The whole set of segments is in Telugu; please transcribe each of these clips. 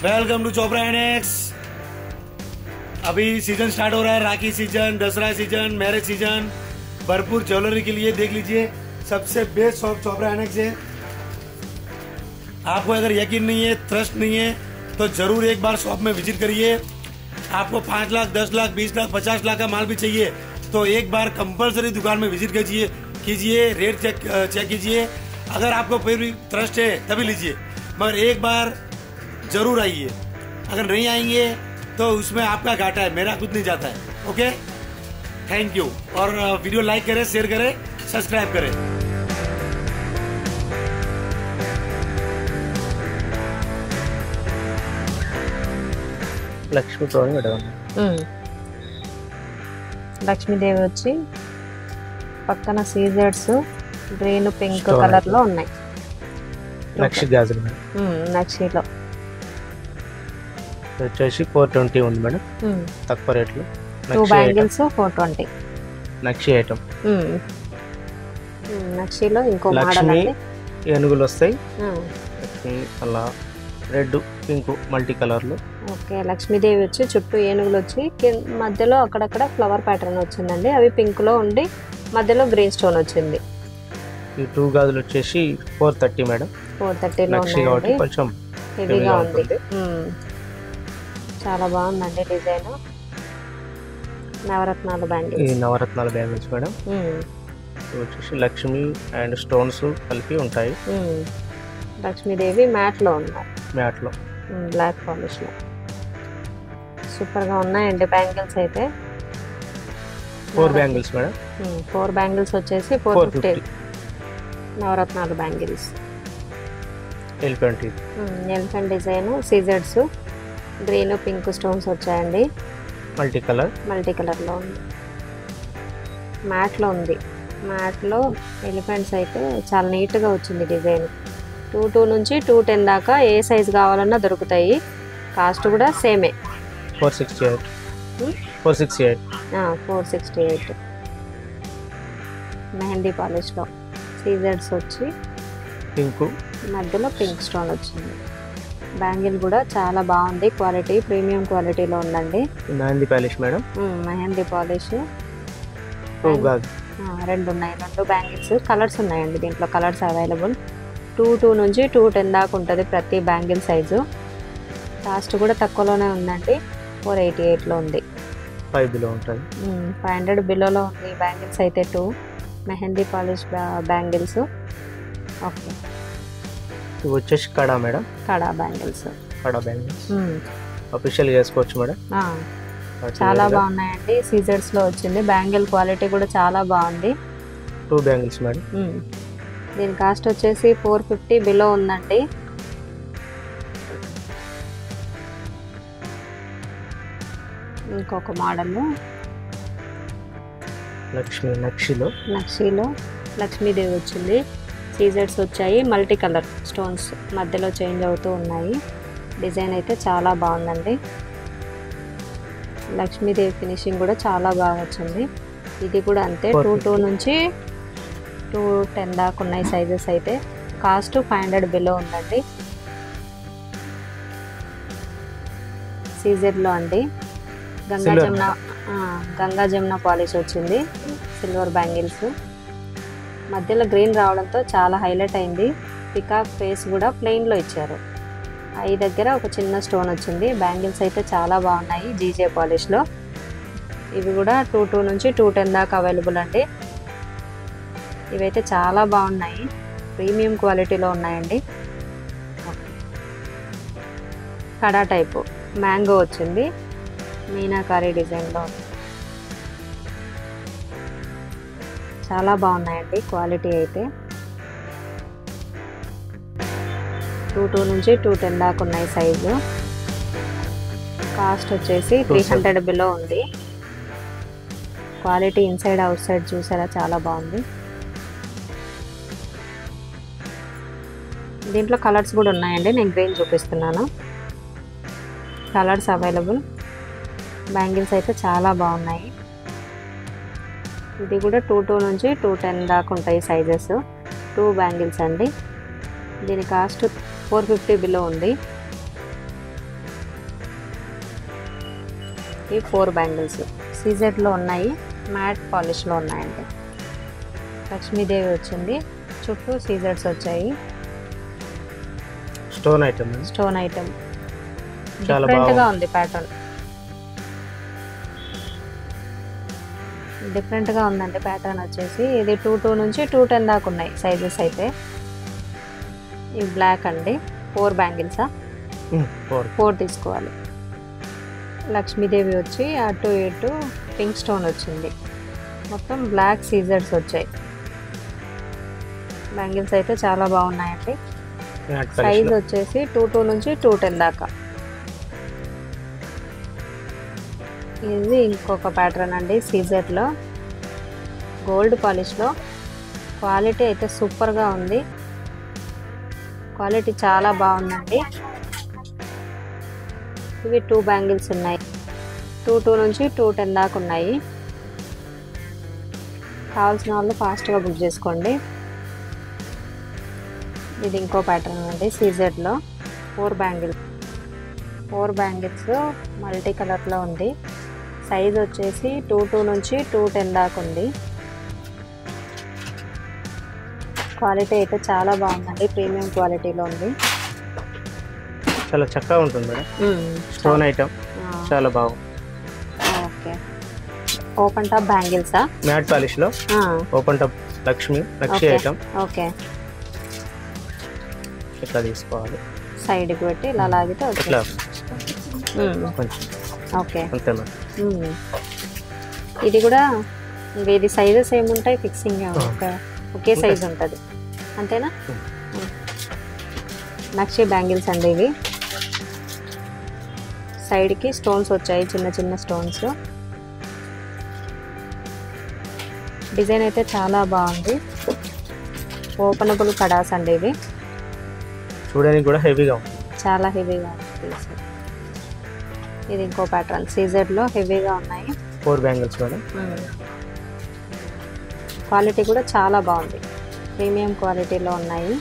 Welcome to Chopra annex. अभी सीजन स्टार्ट हो रहा है, Rakhi season, Dussehra season, marriage season. भरपूर ज्वेलरी के लिए देख लीजिए, सबसे बेस्ट शॉप चोपड़ा एनेक्स है। आपको अगर यकीन नहीं है, ट्रस्ट नहीं है, तो जरूर एक बार शॉप में विजिट करिए। आपको 5 लाख, 10 लाख, 20 लाख, 50 लाख का माल भी चाहिए तो एक बार कंपलसरी दुकान में विजिट कीजिए, रेट चेक कीजिए। अगर आपको फिर भी ट्रस्ट है तभी लीजिए, मगर एक बार जरूर आइए। अगर नहीं आएंगे तो उसमें आपका घाटा है, मेरा कुछ नहीं जाता है। Okay, thank you. और वीडियो लाइक करें, शेयर करें, सब्सक्राइब करें। లక్ష్మీదేవి వచ్చి పక్కన సీజర్స్ గ్రీన్ పింక్ కలర్ లో ఉన్నాయి. నక్షి గాజులు నక్షిలో వచ్చేసి 420 ఉంది మేడం, తక్కువ రేట్లో. 2 బ్యాంగిల్స్ 420 నక్షి ఐటమ్. నక్షిలో ఇంకో మోడల్ అండి, ఏనుగులు వస్తాయి అలా రెడ్ పింక్ మల్టీ కలర్ లో. ఓకే, లక్ష్మీదేవి వచ్చి చుట్టూ ఏనుగులు వచ్చి మధ్యలో అక్కడక్కడ ఫ్లవర్ ప్యాటర్న్ వచ్చిందండి. అవి పింక్ లో ఉండి మధ్యలో గ్రీన్ స్టోన్ వచ్చింది. ఈ 2 గాజులు వచ్చేసి 430 మేడం. 430 లో ఉన్నాయి, కొంచెం హెవీగా ఉంది. చాలా బాగుందండి డిజైన్. నవరత్నాలు బ్యాంగిల్స్, ఈ నవరత్నాల బ్యాంగిల్స్ మేడం. వచ్చేసి లక్ష్మి అండ్ స్టోన్స్ కలిపి ఉంటాయి. లక్ష్మీదేవి మ్యాట్ లో ఉన్నారు, మ్యాట్ లో బ్లాక్ పాలిష్ లో. సూపర్ గా ఉన్నాయండి బ్యాంగిల్స్ అయితే. 4 బ్యాంగిల్స్ మేడం. 4 బ్యాంగిల్స్ వచ్చేసి 450. నవరత్నాలు bangles, elephant design, scissors, green pink stones వచ్చాయండి. మల్టీ కలర్ లో ఉంది, మ్యాట్ లో ఉంది. మ్యాట్ లో ఎలిఫెంట్స్ అయితే చాలా నీట్ గా వచ్చింది డిజైన్. 22 నుంచి 210 దాకా ఏ సైజ్ కావాలన్నా దొరుకుతాయి. కాస్ట్ కూడా సేమే, 468. మెహందీ పాలిష్ లో సీజర్స్ వచ్చి పింక్, మధ్యలో పింక్ స్టోన్ వచ్చింది. బ్యాంగిల్ కూడా చాలా బాగుంది, క్వాలిటీ ప్రీమియం క్వాలిటీలో ఉందండి. Mehndi polish madam. Mehndi polish 2 ఉన్నాయి, 2 బ్యాంగిల్స్. కలర్స్ ఉన్నాయండి దీంట్లో, కలర్స్ అవైలబుల్. 22 నుంచి 210 దాకా ఉంటుంది ప్రతి బ్యాంగిల్ సైజు. కాస్ట్ కూడా తక్కువలోనే ఉందండి, 488 లో ఉంది. 500 బిలోలో ఉంది బ్యాంగిల్స్ అయితే. 2 మెహందీ పాలిష్ బ్యాంగిల్స్. ఓకే, ఇవి వచ్చేసి కడా మేడం. కడా బ్యాంగిల్స్ అఫీషియల్ చేసుకోవచ్చు మేడం. చాలా బాగున్నాయండి, సీజర్స్ లో వచ్చింది. బ్యాంగిల్ క్వాలిటీ కూడా చాలా బాగుంది. 2 బ్యాంగిల్స్ మేడం. దీని కాస్ట్ వచ్చేసి 450 బిలో ఉందండి. ఇంకొక మోడల్ నక్షిలో లక్ష్మీదేవి వచ్చింది. సీజర్స్ వచ్చాయి, మల్టీ కలర్ స్టోన్స్ మధ్యలో చేంజ్ అవుతూ ఉన్నాయి. డిజైన్ అయితే చాలా బాగుందండి. లక్ష్మీదేవి ఫినిషింగ్ కూడా చాలా బాగా వచ్చింది. ఇది కూడా అంతే, 22 నుంచి 210 దాకా ఉన్నాయి సైజెస్ అయితే. కాస్ట్ 500 బిలో ఉందండి. సీజర్లో అండి. గంగా జమున పాలిష్ వచ్చింది. సిల్వర్ బ్యాంగిల్స్ మధ్యలో గ్రీన్ రావడంతో చాలా హైలైట్ అయింది. పికాక్ ఫేస్ కూడా ప్లెయిన్లో ఇచ్చారు. ఐ దగ్గర ఒక చిన్న స్టోన్ వచ్చింది. బ్యాంగిల్స్ అయితే చాలా బాగున్నాయి, జీజే పాలిష్లో. ఇవి కూడా 22 నుంచి 210 దాకా అవైలబుల్ అండి. ఇవైతే చాలా బాగున్నాయి, ప్రీమియం క్వాలిటీలో ఉన్నాయండి. కడా టైపు మ్యాంగో వచ్చింది, మీనాకారి డిజైన్లో. చాలా బాగున్నాయండి క్వాలిటీ అయితే. 22 నుంచి 210 దాకా ఉన్నాయి సైజు. కాస్ట్ వచ్చేసి 300 బిలో ఉంది. క్వాలిటీ ఇన్సైడ్ అవుట్ సైడ్ చూసారా, చాలా బాగుంది. దీంట్లో కలర్స్ కూడా ఉన్నాయండి, నేను గ్రీన్ చూపిస్తున్నాను. Colours available. బ్యాంగిల్స్ అయితే చాలా బాగున్నాయి. ఇది కూడా 22 నుంచి 210 దాకా ఉంటాయి సైజెస్. 2 బ్యాంగిల్స్ అండి. దీని కాస్ట్ 450 బిలో ఉంది. ఈ 4 బ్యాంగిల్స్ సీజెడ్లో ఉన్నాయి, మ్యాట్ పాలిష్లో ఉన్నాయండి. లక్ష్మీదేవి వచ్చింది, చుట్టూ సీజర్స్ వచ్చాయి. స్టోన్ ఐటమ్ డిఫరెంట్గా ఉంది ప్యాటర్న్, డిఫరెంట్గా ఉందండి ప్యాటర్న్ వచ్చేసి. ఇది 2 నుంచి 210 దాకా ఉన్నాయి సైజెస్ అయితే. ఇది బ్లాక్ అండి, 4 బ్యాంగిల్సా? 4 తీసుకోవాలి. లక్ష్మీదేవి వచ్చి అటు ఇటు పింక్ స్టోన్ వచ్చింది, మొత్తం బ్లాక్ సీజర్స్ వచ్చాయి. బ్యాంగిల్స్ అయితే చాలా బాగున్నాయండి. సైజ్ వచ్చేసి 2 నుంచి 210 దాకా. ఇది ఇంకొక ప్యాటర్న్ అండి, సీజర్లో గోల్డ్ పాలిష్లో. క్వాలిటీ అయితే సూపర్గా ఉంది, క్వాలిటీ చాలా బాగుందండి. ఇవి 2 బ్యాంగిల్స్ ఉన్నాయి, 2 నుంచి 210 దాకా ఉన్నాయి. కావాల్సిన వాళ్ళు ఫాస్ట్గా బుక్ చేసుకోండి. ఇది ఇంకో ప్యాటర్న్ అండి, సీజెడ్లో 4 బ్యాంగిల్స్ మల్టీ కలర్లో ఉంది. సైజ్ వచ్చేసి 2 నుంచి 210 దాకా ఉంది. క్వాలిటీ అయితే చాలా బాగుందండి, ప్రీమియం క్వాలిటీలో ఉంది. చాలా చక్కగా ఉంటుంది మేడం. స్టోన్ ఐటమ్ చాలా బాగుంది. ఓకే, ఓపెన్ టాప్ బ్యాంగిల్సా? మ్యాట్ పాలిష్లో open top Lakshmi item. Okay, ఇట్లా తీసుకోవాలి, సైడ్కి పెట్టి ఇలా లాగితే ఇట్లా కొంచెం. ఓకే, అంతే మేడం. ఇది కూడా ఇది సైజెస్ ఏముంటాయి? ఫిక్సింగ్ ఒకే సైజ్ ఉంటుంది అంతేనా? నక్షి బ్యాంగిల్స్ అండి ఇవి. సైడ్కి స్టోన్స్ వచ్చాయి, చిన్న చిన్న స్టోన్స్. డిజైన్ అయితే చాలా బాగుంది. ఓపెనబుల్ కడాస్ అండి ఇవి. చూడడానికి కూడా హెవీగా ఉంది, చాలా హెవీగా ఉంది. ఇది ఇంకో ప్యాటర్న్, సీజెడ్లో హెవీగా ఉన్నాయి. 4 బ్యాంగిల్స్ మేడం. క్వాలిటీ కూడా చాలా బాగుంది, ప్రీమియం క్వాలిటీలో ఉన్నాయి.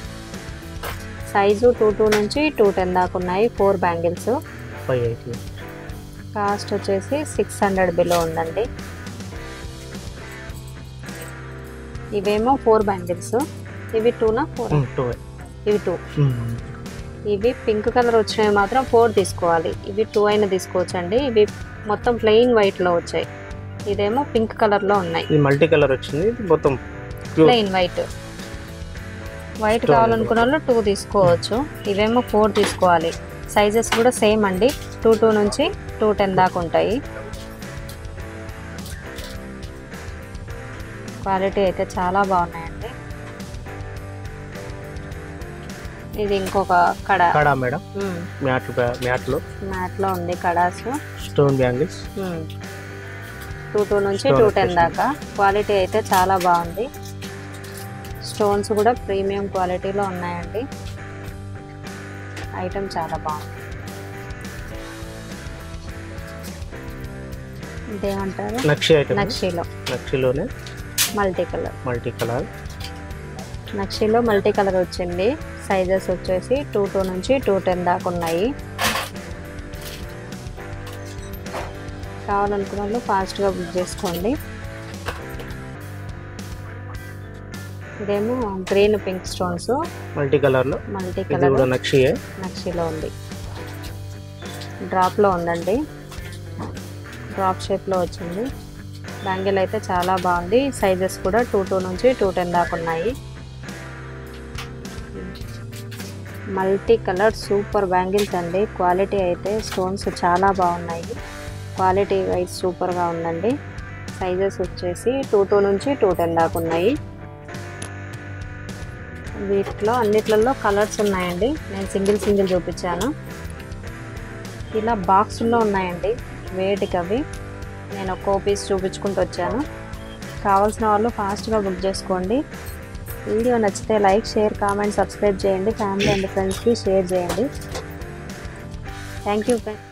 సైజు 2 నుంచి 210 దాకా ఉన్నాయి. 4 బ్యాంగిల్స్. 580. కాస్ట్ వచ్చేసి 600 బిలో ఉందండి. ఇవేమో 4 బ్యాంగిల్స్. ఇవి 2నా 4? ఇవి 2. ఇవి పింక్ కలర్ వచ్చినవి మాత్రం 4 తీసుకోవాలి. ఇవి 2 అయినా తీసుకోవచ్చండి. ఇవి మొత్తం ప్లెయిన్ వైట్లో వచ్చాయి, ఇదేమో పింక్ కలర్లో ఉన్నాయి. ఇది మల్టీ కలర్ వచ్చింది, మొత్తం ప్లెయిన్ వైట్ కావాలనుకున్న వాళ్ళు 2 తీసుకోవచ్చు. ఇవేమో 4 తీసుకోవాలి. సైజెస్ కూడా సేమ్ అండి, 2 నుంచి 210 దాకా ఉంటాయి. క్వాలిటీ అయితే చాలా బాగున్నాయండి. ఇది ఇంకొక కడా మేడం, మ్యాట్లో ఉంది కడాస్. స్టోన్ బ్యాంగిల్స్ 2 నుంచి 210 దాకా. క్వాలిటీ అయితే చాలా బాగుంది. స్టోన్స్ కూడా ప్రీమియం క్వాలిటీలో ఉన్నాయండి. ఐటమ్ చాలా బాగుంది. ఇదేమంటారు? నక్షిలోనే మల్టీ కలర్. నక్షిలో మల్టీ కలర్ వచ్చింది. సైజెస్ వచ్చేసి 2 నుంచి 210 దాకా ఉన్నాయి. కావాలనుకున్న వాళ్ళు ఫాస్ట్గా బుక్ చేసుకోండి. ఇదేమో green pink stones multi colour నక్షిలో ఉంది. డ్రాప్లో ఉందండి, డ్రాప్ షేప్లో వచ్చింది. బ్యాంగిల్ అయితే చాలా బాగుంది. సైజెస్ కూడా 2 నుంచి 210 దాకా ఉన్నాయి. మల్టీ కలర్ సూపర్ బ్యాంగిల్స్ అండి. క్వాలిటీ అయితే స్టోన్స్ చాలా బాగున్నాయి. క్వాలిటీ వైజ్ సూపర్గా ఉందండి. సైజెస్ వచ్చేసి 2 నుంచి 210 దాకా ఉన్నాయి. వీటిలో అన్నిట్లలో కలర్స్ ఉన్నాయండి. నేను సింగిల్ చూపించాను. ఇలా బాక్సుల్లో ఉన్నాయండి వేటికి అవి. నేను ఒక్కో పీస్ చూపించుకుంటూ వచ్చాను. కావాల్సిన వాళ్ళు ఫాస్ట్గా బుక్ చేసుకోండి. వీడియో నచ్చితే లైక్, షేర్, కామెంట్, సబ్స్క్రైబ్ చేయండి. ఫ్యామిలీ అండ్ ఫ్రెండ్స్కి షేర్ చేయండి. Thank you friends.